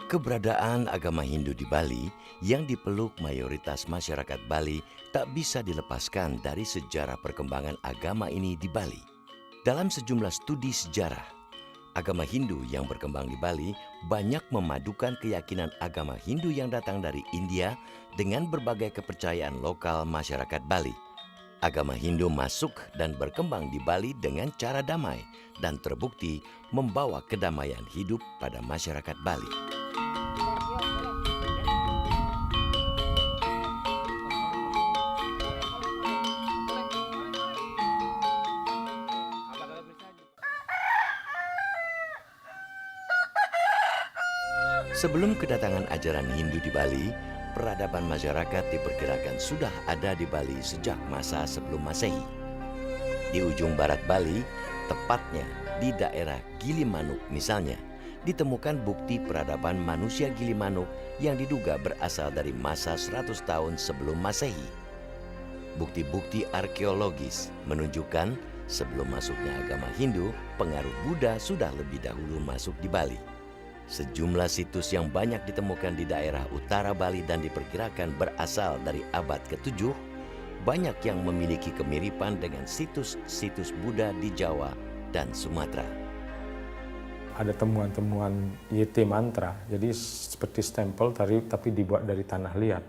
Keberadaan agama Hindu di Bali yang dipeluk mayoritas masyarakat Bali tak bisa dilepaskan dari sejarah perkembangan agama ini di Bali. Dalam sejumlah studi sejarah, agama Hindu yang berkembang di Bali banyak memadukan keyakinan agama Hindu yang datang dari India dengan berbagai kepercayaan lokal masyarakat Bali. Agama Hindu masuk dan berkembang di Bali dengan cara damai dan terbukti membawa kedamaian hidup pada masyarakat Bali. Sebelum kedatangan ajaran Hindu di Bali, peradaban masyarakat diperkirakan sudah ada di Bali sejak masa sebelum Masehi. Di ujung barat Bali, tepatnya di daerah Gilimanuk misalnya, ditemukan bukti peradaban manusia Gilimanuk yang diduga berasal dari masa 100 tahun sebelum Masehi. Bukti-bukti arkeologis menunjukkan sebelum masuknya agama Hindu, pengaruh Buddha sudah lebih dahulu masuk di Bali. Sejumlah situs yang banyak ditemukan di daerah utara Bali dan diperkirakan berasal dari abad ke-7, banyak yang memiliki kemiripan dengan situs-situs Buddha di Jawa dan Sumatera. Ada temuan-temuan Yeti mantra, jadi seperti stempel tapi dibuat dari tanah liat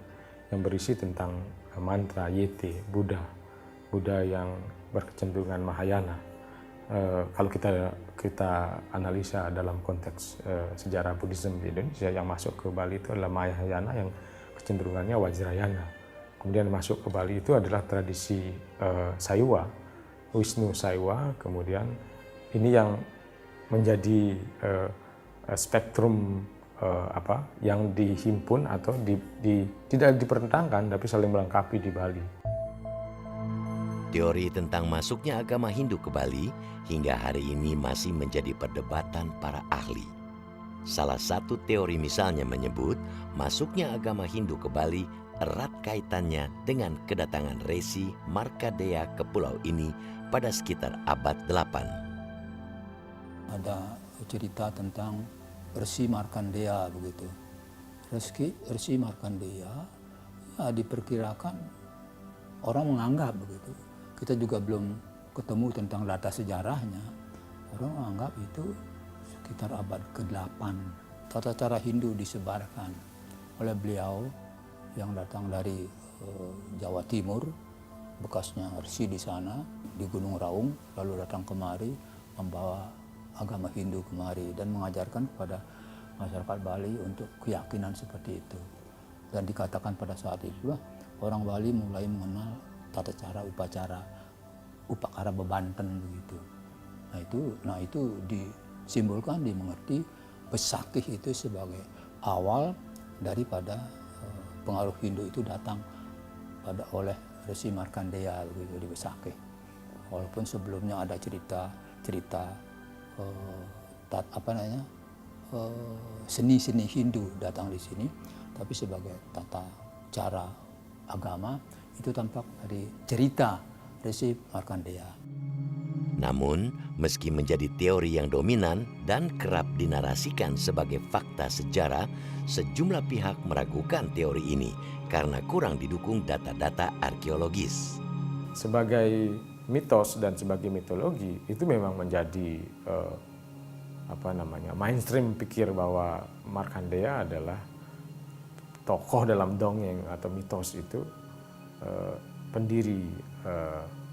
yang berisi tentang mantra Yeti, Buddha yang berkecenderungan Mahayana. Kalau kita analisa dalam konteks sejarah Buddhism di Indonesia, yang masuk ke Bali itu adalah Mahayana yang kecenderungannya Vajrayana. Kemudian masuk ke Bali itu adalah tradisi Saiwa, Wisnu Saiwa. Kemudian ini yang menjadi spektrum yang dihimpun atau tidak dipertentangkan tapi saling melengkapi di Bali. Teori tentang masuknya agama Hindu ke Bali hingga hari ini masih menjadi perdebatan para ahli. Salah satu teori misalnya menyebut masuknya agama Hindu ke Bali erat kaitannya dengan kedatangan Resi Markandeya ke pulau ini pada sekitar abad 8. Ada cerita tentang Resi Markandeya begitu. Resi Markandeya ya diperkirakan orang menganggap begitu. Kita juga belum ketemu tentang data sejarahnya. Orang menganggap itu sekitar abad ke-8. Tata cara Hindu disebarkan oleh beliau yang datang dari Jawa Timur, bekasnya Resi di sana, di Gunung Raung, lalu datang kemari membawa agama Hindu kemari dan mengajarkan kepada masyarakat Bali untuk keyakinan seperti itu. Dan dikatakan pada saat itulah orang Bali mulai mengenal tata cara upakara bebanten begitu. Nah itu disimbolkan, dimengerti Besakih itu sebagai awal daripada pengaruh Hindu itu datang oleh Resi Markandeya begitu di Besakih. Walaupun sebelumnya ada cerita seni-seni Hindu datang di sini, tapi sebagai tata cara agama itu tampak dari cerita Resi Markandeya. Namun, meski menjadi teori yang dominan dan kerap dinarasikan sebagai fakta sejarah, sejumlah pihak meragukan teori ini karena kurang didukung data-data arkeologis. Sebagai mitos dan sebagai mitologi itu memang menjadi mainstream pikir bahwa Markandeya adalah tokoh dalam dongeng atau mitos itu, pendiri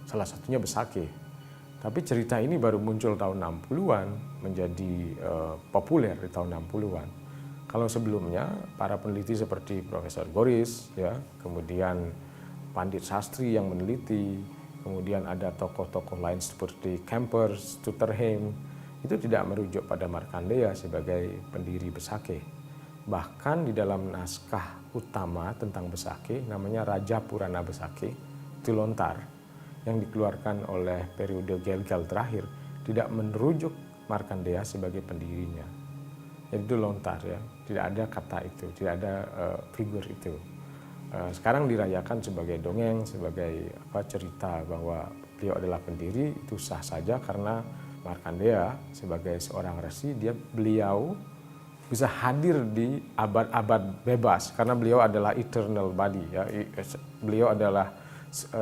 salah satunya Besakih. Tapi cerita ini baru muncul tahun 60-an, menjadi populer di tahun 60-an. Kalau sebelumnya para peneliti seperti Profesor Goris, ya, kemudian Pandit Sastri yang meneliti, kemudian ada tokoh-tokoh lain seperti Kempers, Tutterheim, itu tidak merujuk pada Markandeya sebagai pendiri Besakih. Bahkan di dalam naskah utama tentang Besakih, namanya Raja Purana Besakih, itu lontar, yang dikeluarkan oleh periode Gelgal terakhir, tidak merujuk Markandeya sebagai pendirinya. Jadi itu lontar, ya, tidak ada kata itu, tidak ada figur itu. Sekarang dirayakan sebagai dongeng, sebagai cerita bahwa beliau adalah pendiri, itu sah saja karena Markandeya sebagai seorang resi, beliau bisa hadir di abad-abad bebas karena beliau adalah eternal body ya, beliau adalah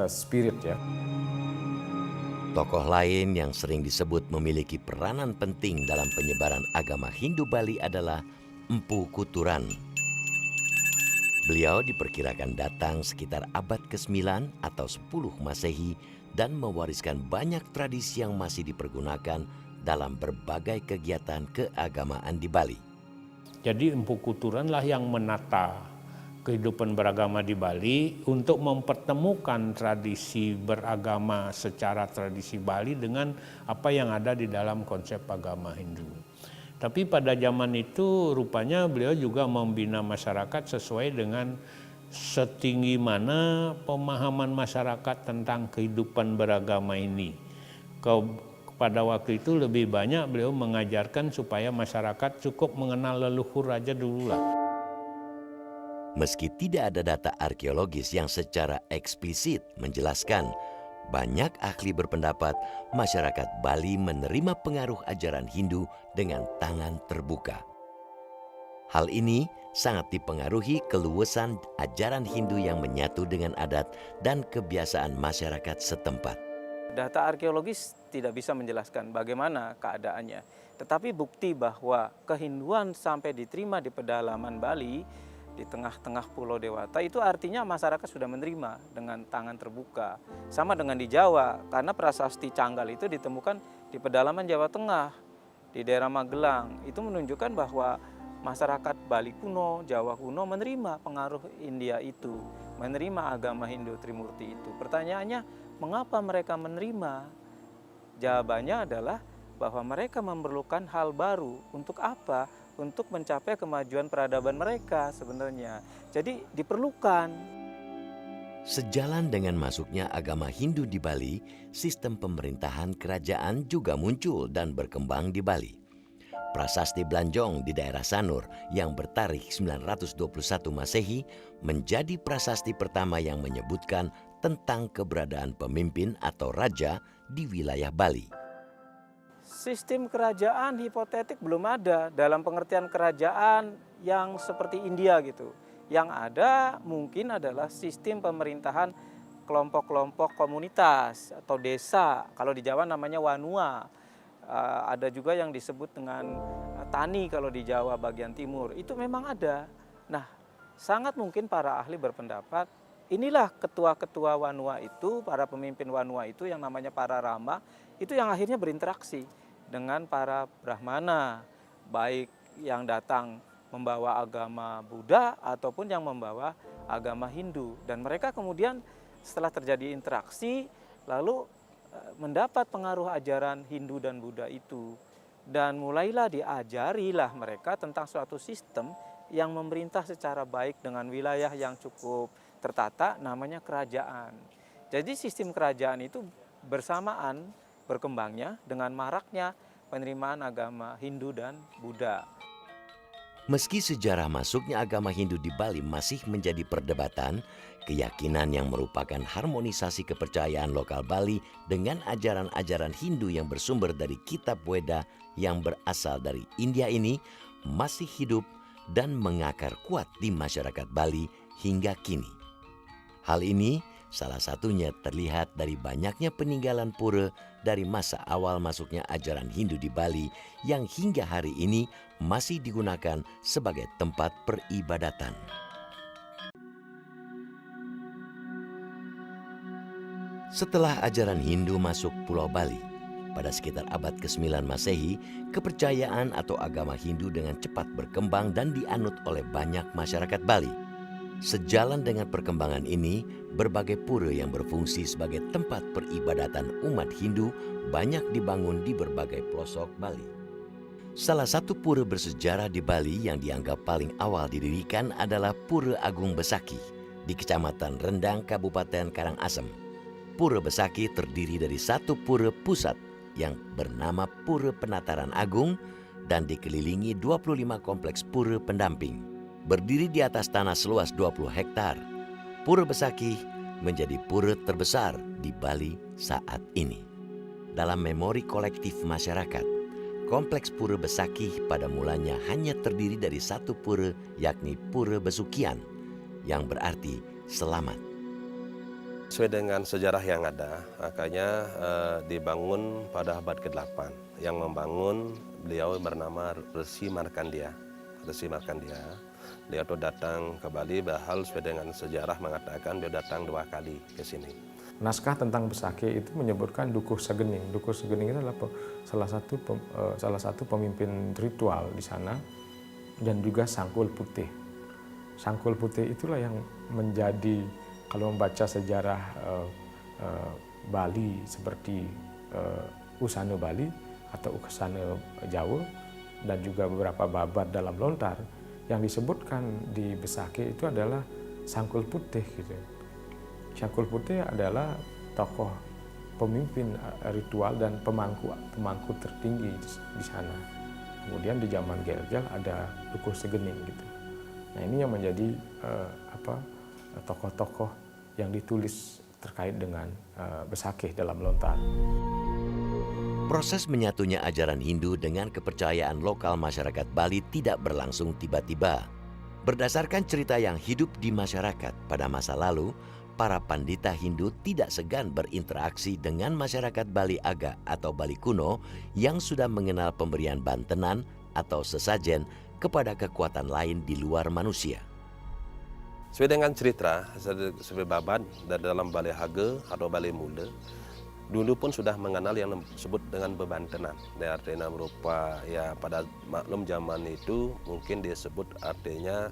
spirit ya. Tokoh lain yang sering disebut memiliki peranan penting dalam penyebaran agama Hindu Bali adalah Empu Kuturan. Beliau diperkirakan datang sekitar abad ke-9 atau 10 Masehi dan mewariskan banyak tradisi yang masih dipergunakan dalam berbagai kegiatan keagamaan di Bali. Jadi Empu Kuturanlah yang menata kehidupan beragama di Bali untuk mempertemukan tradisi beragama secara tradisi Bali dengan apa yang ada di dalam konsep agama Hindu. Tapi pada zaman itu rupanya beliau juga membina masyarakat sesuai dengan setinggi mana pemahaman masyarakat tentang kehidupan beragama ini. Pada waktu itu lebih banyak beliau mengajarkan supaya masyarakat cukup mengenal leluhur aja dulu lah. Meski tidak ada data arkeologis yang secara eksplisit menjelaskan, banyak ahli berpendapat masyarakat Bali menerima pengaruh ajaran Hindu dengan tangan terbuka. Hal ini sangat dipengaruhi keluasan ajaran Hindu yang menyatu dengan adat dan kebiasaan masyarakat setempat. Data arkeologis tidak bisa menjelaskan bagaimana keadaannya. Tetapi bukti bahwa kehinduan sampai diterima di pedalaman Bali, di tengah-tengah Pulau Dewata, itu artinya masyarakat sudah menerima dengan tangan terbuka. Sama dengan di Jawa, karena prasasti Canggal itu ditemukan di pedalaman Jawa Tengah, di daerah Magelang. Itu menunjukkan bahwa masyarakat Bali kuno, Jawa kuno menerima pengaruh India itu, menerima agama Hindu Trimurti itu. Pertanyaannya, mengapa mereka menerima? Jawabannya adalah bahwa mereka memerlukan hal baru. Untuk apa? Untuk mencapai kemajuan peradaban mereka sebenarnya. Jadi diperlukan. Sejalan dengan masuknya agama Hindu di Bali, sistem pemerintahan kerajaan juga muncul dan berkembang di Bali. Prasasti Blanjong di daerah Sanur yang bertarikh 921 Masehi menjadi prasasti pertama yang menyebutkan tentang keberadaan pemimpin atau raja di wilayah Bali. Sistem kerajaan hipotetik belum ada dalam pengertian kerajaan yang seperti India gitu. Yang ada mungkin adalah sistem pemerintahan kelompok-kelompok komunitas atau desa. Kalau di Jawa namanya wanua. Ada juga yang disebut dengan tani kalau di Jawa bagian timur. Itu memang ada. Nah, sangat mungkin para ahli berpendapat inilah ketua-ketua wanua itu, para pemimpin wanua itu yang namanya para rama, itu yang akhirnya berinteraksi dengan para brahmana, baik yang datang membawa agama Buddha ataupun yang membawa agama Hindu. Dan mereka kemudian setelah terjadi interaksi lalu mendapat pengaruh ajaran Hindu dan Buddha itu. Dan mulailah diajarilah mereka tentang suatu sistem yang memerintah secara baik dengan wilayah yang cukup tertata, namanya kerajaan. Jadi sistem kerajaan itu bersamaan berkembangnya dengan maraknya penerimaan agama Hindu dan Buddha. Meski sejarah masuknya agama Hindu di Bali masih menjadi perdebatan, keyakinan yang merupakan harmonisasi kepercayaan lokal Bali dengan ajaran-ajaran Hindu yang bersumber dari kitab Weda yang berasal dari India ini masih hidup dan mengakar kuat di masyarakat Bali hingga kini. Hal ini salah satunya terlihat dari banyaknya peninggalan pura dari masa awal masuknya ajaran Hindu di Bali yang hingga hari ini masih digunakan sebagai tempat peribadatan. Setelah ajaran Hindu masuk Pulau Bali, pada sekitar abad ke-9 Masehi, kepercayaan atau agama Hindu dengan cepat berkembang dan dianut oleh banyak masyarakat Bali. Sejalan dengan perkembangan ini, berbagai pura yang berfungsi sebagai tempat peribadatan umat Hindu banyak dibangun di berbagai pelosok Bali. Salah satu pura bersejarah di Bali yang dianggap paling awal didirikan adalah Pura Agung Besaki di Kecamatan Rendang, Kabupaten Karangasem. Pura Besaki terdiri dari satu pura pusat yang bernama Pura Penataran Agung dan dikelilingi 25 kompleks pura pendamping. Berdiri di atas tanah seluas 20 hektar, Pura Besaki menjadi pura terbesar di Bali saat ini. Dalam memori kolektif masyarakat, Kompleks Pura Besakih pada mulanya hanya terdiri dari satu pura, yakni Pura Besukian, yang berarti selamat. Sesuai dengan sejarah yang ada, makanya dibangun pada abad ke-8. Yang membangun beliau bernama Resi Markandeya. Resi Markandeya, beliau itu datang ke Bali, bahal sesuai dengan sejarah mengatakan beliau datang 2 kali ke sini. Naskah tentang Besakih itu menyebutkan Dukuh Segening. Dukuh Segening itu adalah salah satu pemimpin ritual di sana, dan juga Sangkul Putih. Sangkul Putih itulah yang menjadi, kalau membaca sejarah Bali seperti Usana Bali atau Usana Jawa, dan juga beberapa babat dalam lontar, yang disebutkan di Besakih itu adalah Sangkul Putih gitu. Sangkul Putih adalah tokoh pemimpin ritual dan pemangku tertinggi di sana. Kemudian di zaman Gerjal ada Dukuh Segening gitu. Nah, ini yang menjadi tokoh-tokoh yang ditulis terkait dengan Besakih dalam lontar. Proses menyatunya ajaran Hindu dengan kepercayaan lokal masyarakat Bali tidak berlangsung tiba-tiba. Berdasarkan cerita yang hidup di masyarakat pada masa lalu, para pandita Hindu tidak segan berinteraksi dengan masyarakat Bali Aga atau Bali kuno yang sudah mengenal pemberian bantenan atau sesajen kepada kekuatan lain di luar manusia. Sesuai dengan cerita, sebagai babat dalam Bali Haga atau Bali Muda, dulu pun sudah mengenal yang disebut dengan bebantenan. Artinya berupa, ya pada maklum zaman itu mungkin disebut artinya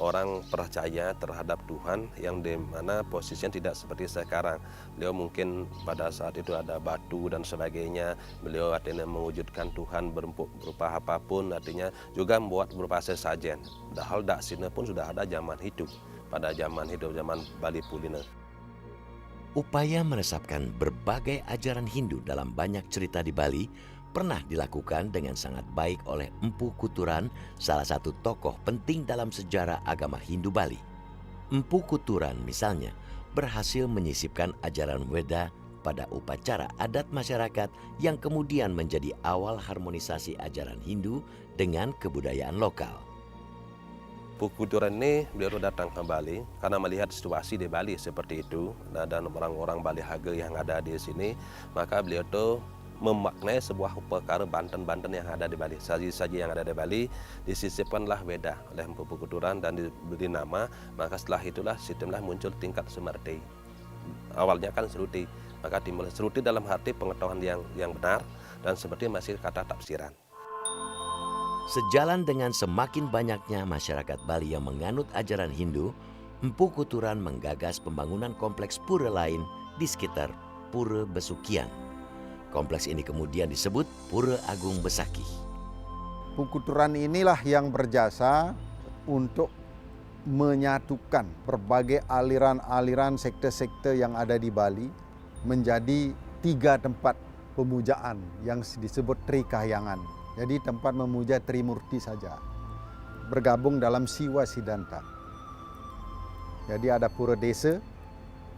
orang percaya terhadap Tuhan, yang dimana posisinya tidak seperti sekarang. Beliau mungkin pada saat itu ada batu dan sebagainya. Beliau artinya mewujudkan Tuhan berupa apapun, artinya juga membuat berupa sesajen. Padahal daksina pun sudah ada zaman itu, pada zaman Bali Pulina. Upaya meresapkan berbagai ajaran Hindu dalam banyak cerita di Bali pernah dilakukan dengan sangat baik oleh Empu Kuturan, salah satu tokoh penting dalam sejarah agama Hindu Bali. Empu Kuturan misalnya berhasil menyisipkan ajaran Weda pada upacara adat masyarakat yang kemudian menjadi awal harmonisasi ajaran Hindu dengan kebudayaan lokal. Empu Kuturan ini beliau datang ke Bali karena melihat situasi di Bali seperti itu, dan orang-orang Bali Haga yang ada di sini, maka beliau itu memaknai sebuah perkara banten-banten yang ada di Bali, saji-saji yang ada di Bali, disisipkanlah Weda oleh Empu Kuturan dan diberi nama. Maka setelah itulah sistemlah muncul tingkat Sumarti. Awalnya kan Seruti, maka timbul Seruti dalam arti pengetahuan yang benar, dan seperti masih kata tafsiran. Sejalan dengan semakin banyaknya masyarakat Bali yang menganut ajaran Hindu, Empu Kuturan menggagas pembangunan kompleks pura lain di sekitar Pura Besukian. Kompleks ini kemudian disebut Pura Agung Besakih. Empu Kuturan inilah yang berjasa untuk menyatukan berbagai aliran-aliran sekte-sekte yang ada di Bali menjadi 3 tempat pemujaan yang disebut Tri Kahyangan. Jadi tempat memuja Trimurti saja, bergabung dalam Siwa Siddhanta. Jadi ada Pura Desa,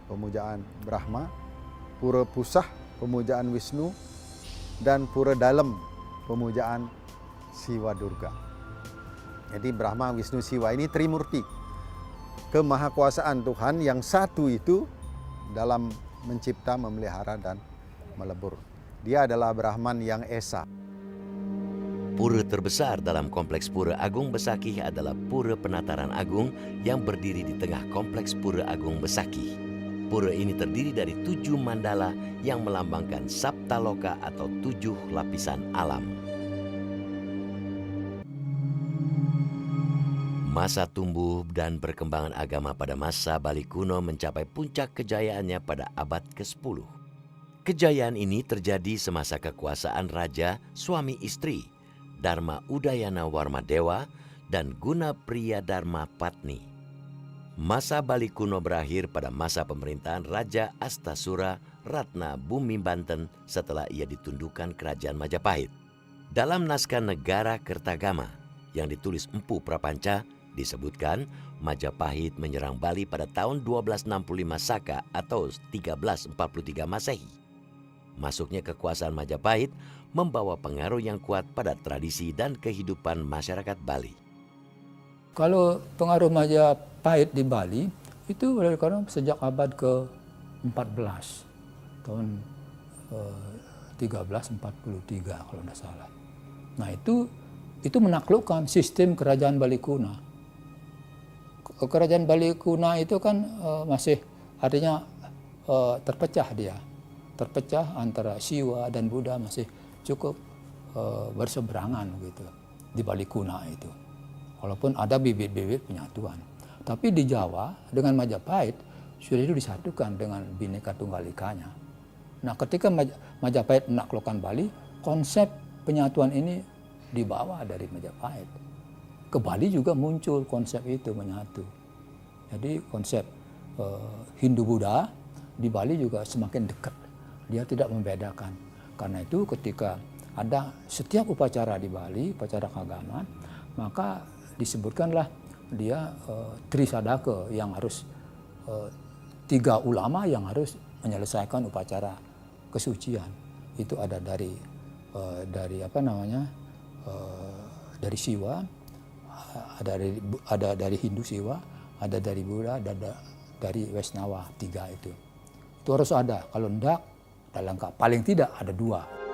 pemujaan Brahma, Pura Pusah, pemujaan Wisnu, dan Pura Dalem, pemujaan Siwa Durga. Jadi Brahma, Wisnu, Siwa ini Trimurti, kemahakuasaan Tuhan yang satu itu dalam mencipta, memelihara, dan melebur. Dia adalah Brahman yang Esa. Pura terbesar dalam kompleks Pura Agung Besakih adalah Pura Penataran Agung yang berdiri di tengah kompleks Pura Agung Besakih. Pura ini terdiri dari 7 mandala yang melambangkan Saptaloka atau 7 lapisan alam. Masa tumbuh dan perkembangan agama pada masa Bali kuno mencapai puncak kejayaannya pada abad ke-10. Kejayaan ini terjadi semasa kekuasaan raja suami istri Dharma Udayana Warmadewa dan Guna Priya Dharma Patni. Masa Bali kuno berakhir pada masa pemerintahan Raja Astasura Ratna Bumi Banten setelah ia ditundukkan kerajaan Majapahit. Dalam naskah Negara Kertagama yang ditulis Empu Prapanca disebutkan Majapahit menyerang Bali pada tahun 1265 Saka atau 1343 Masehi. Masuknya kekuasaan Majapahit membawa pengaruh yang kuat pada tradisi dan kehidupan masyarakat Bali. Kalau pengaruh Majapahit di Bali itu karena sejak abad ke-14 tahun 1343 kalau tidak salah. Nah itu menaklukkan sistem kerajaan Bali Kuna. Kerajaan Bali Kuna itu kan masih artinya terpecah antara Siwa dan Buddha masih cukup berseberangan gitu di Bali Kuna itu. Walaupun ada bibit-bibit penyatuan. Tapi di Jawa dengan Majapahit sudah itu disatukan dengan Bhinneka Tunggal Ikanya. Nah ketika Majapahit menaklukkan Bali, konsep penyatuan ini dibawa dari Majapahit. Ke Bali juga muncul konsep itu menyatu. Jadi konsep Hindu-Buddha di Bali juga semakin dekat. Dia tidak membedakan. Karena itu ketika ada setiap upacara di Bali, upacara keagamaan, maka disebutkanlah dia Trisadaka yang harus 3 ulama yang harus menyelesaikan upacara kesucian. Itu ada dari dari Siwa, ada dari Hindu Siwa, ada dari Buddha, ada dari Waisnawa, 3 itu. Itu harus ada. Kalau enggak, ada lengkap. Paling tidak ada 2.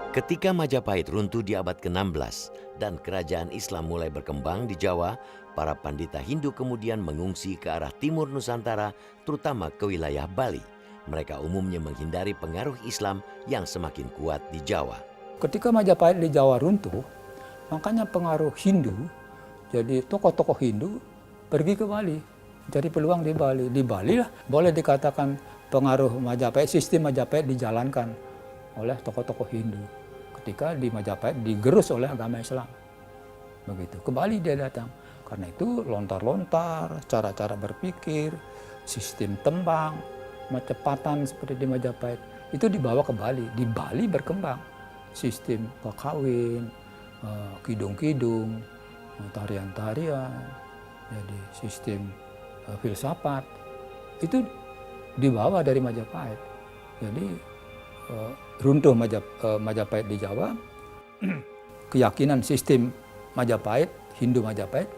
Ketika Majapahit runtuh di abad ke-16 dan kerajaan Islam mulai berkembang di Jawa, para pandita Hindu kemudian mengungsi ke arah timur Nusantara, terutama ke wilayah Bali. Mereka umumnya menghindari pengaruh Islam yang semakin kuat di Jawa. Ketika Majapahit di Jawa runtuh, makanya pengaruh Hindu, jadi tokoh-tokoh Hindu pergi ke Bali, cari peluang di Bali. Di Bali lah boleh dikatakan pengaruh Majapahit, sistem Majapahit dijalankan oleh tokoh-tokoh Hindu. Ketika di Majapahit digerus oleh agama Islam. Begitu. Ke Bali dia datang. Karena itu lontar-lontar, cara-cara berpikir, sistem tembang, kecepatan seperti di Majapahit, itu dibawa ke Bali. Di Bali berkembang sistem kakawin, kidung-kidung, tarian-tarian, jadi sistem filsafat, itu dibawa dari Majapahit. Jadi runtuh Majapahit di Jawa, keyakinan sistem Majapahit, Hindu Majapahit,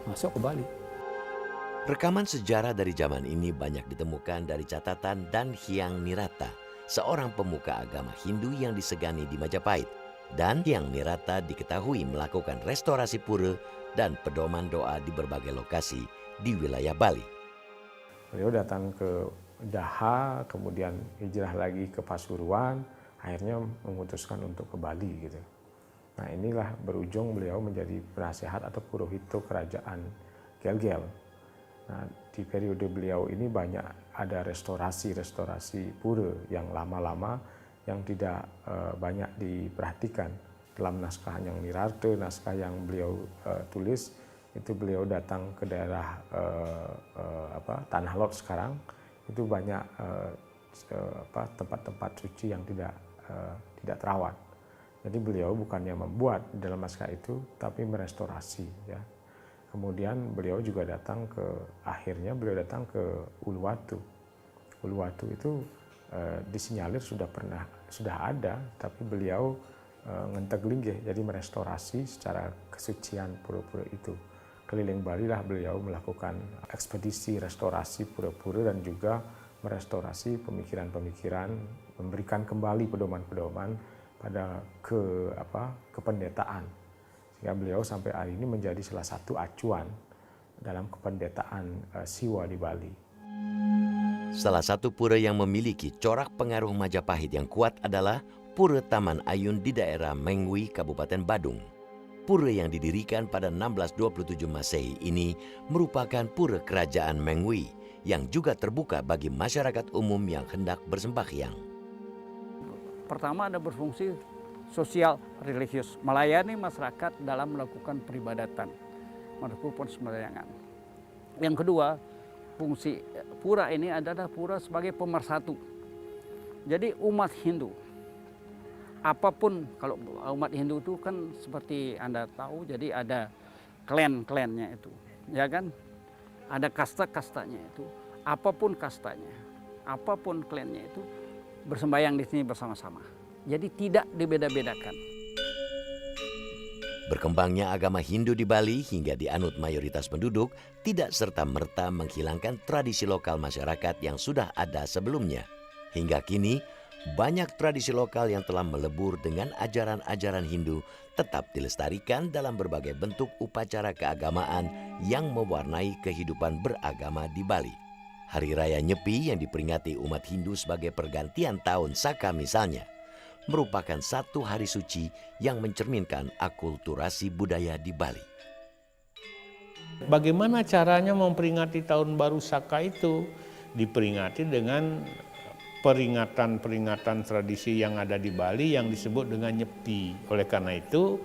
masuk ke Bali. Rekaman sejarah dari zaman ini banyak ditemukan dari catatan Dan Hyang Nirata, seorang pemuka agama Hindu yang disegani di Majapahit. Dan Hyang Nirata diketahui melakukan restorasi pura dan pedoman doa di berbagai lokasi di wilayah Bali. Beliau datang ke Daha, kemudian hijrah lagi ke Pasuruan, akhirnya memutuskan untuk ke Bali gitu. Nah inilah berujung beliau menjadi penasihat atau purohito kerajaan Gel-Gel. Nah di periode beliau ini banyak ada restorasi pura yang lama-lama yang tidak banyak diperhatikan. Dalam naskah yang Nirarte, naskah yang beliau tulis, itu beliau datang ke daerah Tanah Lot sekarang, itu banyak tempat-tempat suci yang tidak terawat. Jadi beliau bukannya membuat dalam naskah itu, tapi merestorasi. Ya. Kemudian beliau juga akhirnya beliau datang ke Uluwatu. Uluwatu itu disinyalir sudah ada, tapi beliau ngenteglinggih, jadi merestorasi secara kesucian pura-pura itu. Keliling Bali lah beliau melakukan ekspedisi restorasi pura-pura dan juga merestorasi pemikiran-pemikiran, memberikan kembali pedoman-pedoman pada kependetaan, sehingga beliau sampai hari ini menjadi salah satu acuan dalam kependetaan Siwa di Bali. Salah satu pura yang memiliki corak pengaruh Majapahit yang kuat adalah Pura Taman Ayun di daerah Mengwi, Kabupaten Badung. Pura yang didirikan pada 1627 Masehi ini merupakan pura kerajaan Mengwi yang juga terbuka bagi masyarakat umum yang hendak bersembahyang. Pertama ada berfungsi sosial religius, melayani masyarakat dalam melakukan peribadatan, melakukan sembayangan. Yang kedua, fungsi pura ini adalah pura sebagai pemersatu. Jadi umat Hindu, apapun, kalau umat Hindu itu kan seperti Anda tahu, jadi ada klan-klannya itu, ya kan? Ada kasta-kastanya itu, apapun kastanya, apapun klannya itu, bersembayang di sini bersama-sama. Jadi tidak dibeda-bedakan. Berkembangnya agama Hindu di Bali hingga dianut mayoritas penduduk tidak serta-merta menghilangkan tradisi lokal masyarakat yang sudah ada sebelumnya. Hingga kini, banyak tradisi lokal yang telah melebur dengan ajaran-ajaran Hindu tetap dilestarikan dalam berbagai bentuk upacara keagamaan yang mewarnai kehidupan beragama di Bali. Hari Raya Nyepi yang diperingati umat Hindu sebagai pergantian tahun Saka misalnya, merupakan satu hari suci yang mencerminkan akulturasi budaya di Bali. Bagaimana caranya memperingati tahun baru Saka itu? Diperingati dengan peringatan-peringatan tradisi yang ada di Bali yang disebut dengan Nyepi. Oleh karena itu,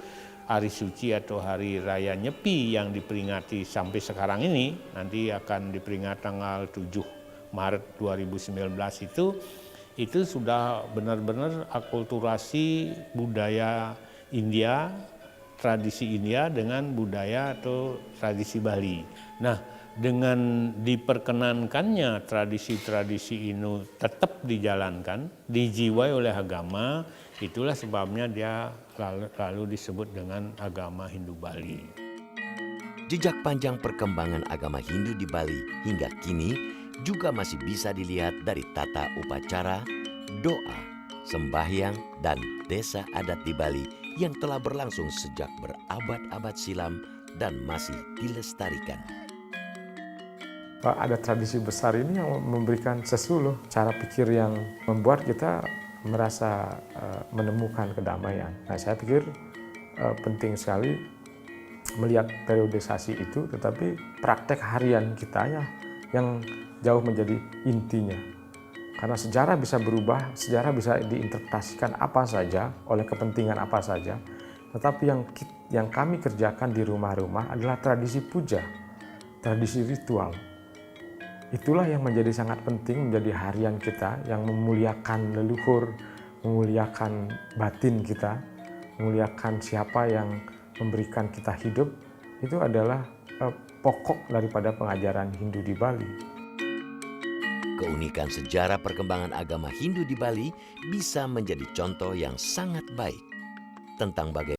hari suci atau hari raya Nyepi yang diperingati sampai sekarang ini, nanti akan diperingati tanggal 7 Maret 2019 itu sudah benar-benar akulturasi budaya India, tradisi India dengan budaya atau tradisi Bali. Nah, dengan diperkenankannya tradisi-tradisi ini tetap dijalankan, dijiwai oleh agama, itulah sebabnya dia lalu disebut dengan agama Hindu Bali. Jejak panjang perkembangan agama Hindu di Bali hingga kini juga masih bisa dilihat dari tata upacara, doa, sembahyang, dan desa adat di Bali yang telah berlangsung sejak berabad-abad silam dan masih dilestarikan. Ada tradisi besar ini yang memberikan sesuluh cara pikir yang membuat kita merasa menemukan kedamaian. Nah, saya pikir penting sekali melihat periodisasi itu, tetapi praktek harian kita yang jauh menjadi intinya. Karena sejarah bisa berubah, sejarah bisa diinterpretasikan apa saja, oleh kepentingan apa saja. Tetapi yang kami kerjakan di rumah-rumah adalah tradisi puja, tradisi ritual. Itulah yang menjadi sangat penting, menjadi harian kita, yang memuliakan leluhur, memuliakan batin kita, memuliakan siapa yang memberikan kita hidup. Itu adalah pokok daripada pengajaran Hindu di Bali. Keunikan sejarah perkembangan agama Hindu di Bali bisa menjadi contoh yang sangat baik tentang bagaimana